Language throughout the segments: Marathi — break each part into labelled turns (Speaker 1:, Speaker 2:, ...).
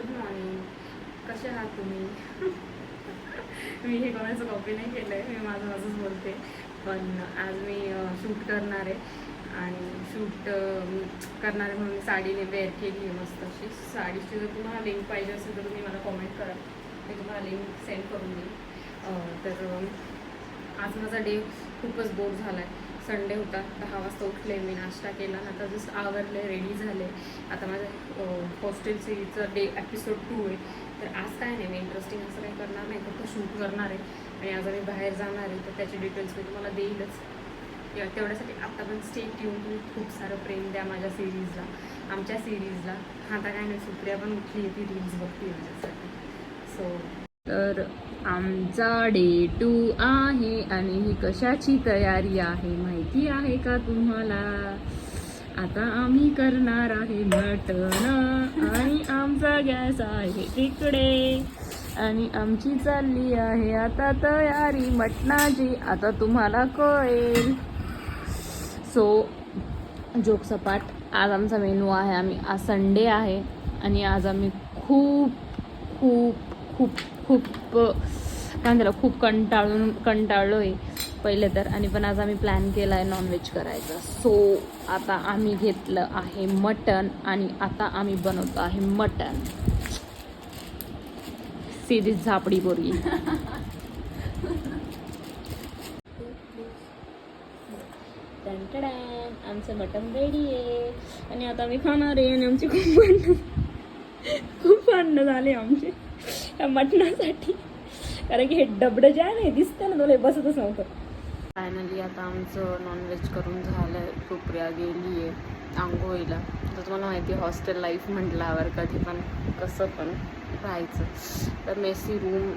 Speaker 1: Good morning. कसे आहात तुम्ही? मी हे कोणाचं कॉपी नाही केलं आहे, मी माझंच बोलते. पण आज मी शूट करणार आहे आणि शूट करणार आहे म्हणून मी साडीने वेअर केली आहे मस्त अशी. साडीची जर तुम्हाला लिंक पाहिजे असेल तर तुम्ही मला कॉमेंट करा, मी तुम्हाला लिंक सेंड करून देईन. तर आज माझा डे खूपच बोर झाला आहे. संडे होता, 10 वाजता उठले, मी नाश्ता केला, आता जस्ट आवरले, रेडी झाले. आता माझ्या हॉस्टेल सिरीजचा एपिसोड 2 आहे. तर आज काय नाही, मी इंटरेस्टिंग असं काही करणार नाही, फक्त शूट करणार आहे आणि आज आम्ही बाहेर जाणार आहे. तर त्याचे डिटेल्स मी तुम्हाला देईलच. तेवढ्यासाठी आता पण स्टे ट्यून. तुम्ही खूप सारं प्रेम द्या माझ्या सिरीजला, आमच्या सिरीजला. आता काय नाही, सुप्रिया पण उठली, ती रील्स बघते माझ्यासाठी. सो तर आमचा डे 2 आहे आणि ही कशाची तयारी आहे माहिती आहे का तुम्हाला? आता आम्ही करणार आहे मटण आणि आमचा गॅस आहे तिकडे आणि आमची चालली आहे आता तयारी मटणाची. आता तुम्हाला कळेल. सो जोक सपाट, आज आमचा मेनू आहे. आज संडे आहे आणि आज आम्ही खूप खूप खूप खूप काय त्याला खूप कंटाळलो आहे पहिले तर. आणि पण आज आम्ही प्लॅन केला आहे नॉनव्हेज करायचा. सो आता आम्ही घेतलं आहे मटण आणि आता आम्ही बनवतो आहे मटण. सीधी झापडी बोरगी. आमचं मटण रेडी आहे आणि आता आम्ही खाणार आहे. आणि आमची खूप भांडणं झाले आमचे या मटणासाठी, कारण की हे डबडं जे आहे ना, दिसतं ना, तुला बसतच नव्हतं. फायनली आता आमचं नॉनव्हेज करून झालं आहे. सुप्रिया गेली आहे आंघोळीला. तर तुम्हाला माहिती आहे हॉस्टेल लाईफ म्हटल्यावर कधी पण कसं पण राहायचं. तर मेसी रूम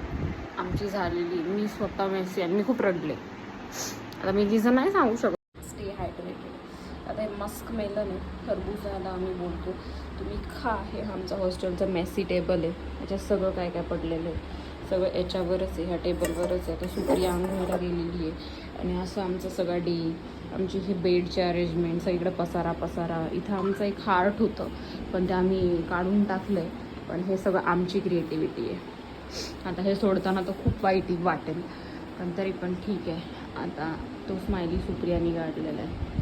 Speaker 1: आमची झालेली, मी स्वतः मेसी आणि मी खूप रडले. आता मी रिझन नाही सांगू शकत. Stay hydrated. आता हे मस्क मेलन आहे, खरबूजाला आम्ही बोलतो. तुम्ही खा. हे आमचं हॉस्टेलचं मेसी टेबल आहे, याच्यात सगळं काय काय पडलेलं आहे, सगळं याच्यावरच आहे, ह्या टेबलवरच आहे. आता सुप्रिया आंघोळीला गेलेली आहे आणि असं आमचं सगळं डे. आमची हे बेडचे अरेंजमेंट, सगळीकडे पसारा. इथं आमचं एक हार्ट होतं पण ते आम्ही काढून टाकलं आहे. पण हे सगळं आमची क्रिएटिव्हिटी आहे. आता हे सोडताना तर खूप वाईट वाटेल, पण तरी पण ठीक आहे. आता तो स्माइली सुप्रियानी काढलेला आहे.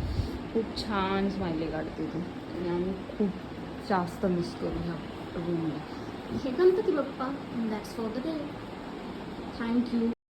Speaker 1: खूप छान स्माइली काढते तू आणि आम्ही खूप जास्त मिस करू ह्या रूमला. हे Ganpati Bappa, that's for the day. Thank you.